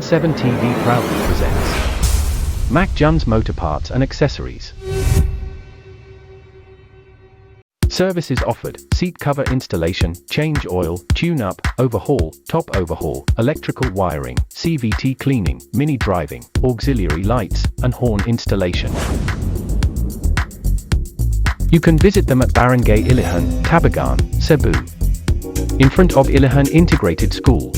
17 TV proudly presents JUNZ Motorparts and Accessories. Services offered: seat cover installation, change oil, tune-up, overhaul, top overhaul, electrical wiring, CVT cleaning, mini driving, auxiliary lights, and horn installation. You can visit them at Barangay Ilihan, Tabogon, Cebu, in front of Ilihan Integrated School.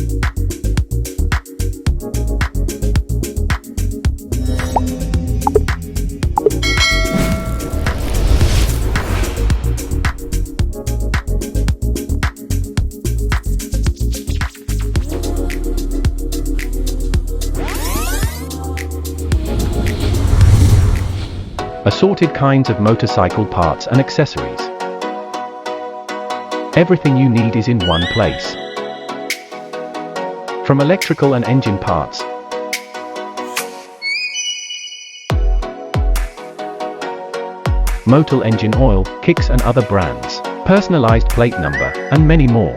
Assorted kinds of motorcycle parts and accessories. Everything you need is in one place. From electrical and engine parts, motor engine oil, kicks and other brands, personalized plate number, and many more.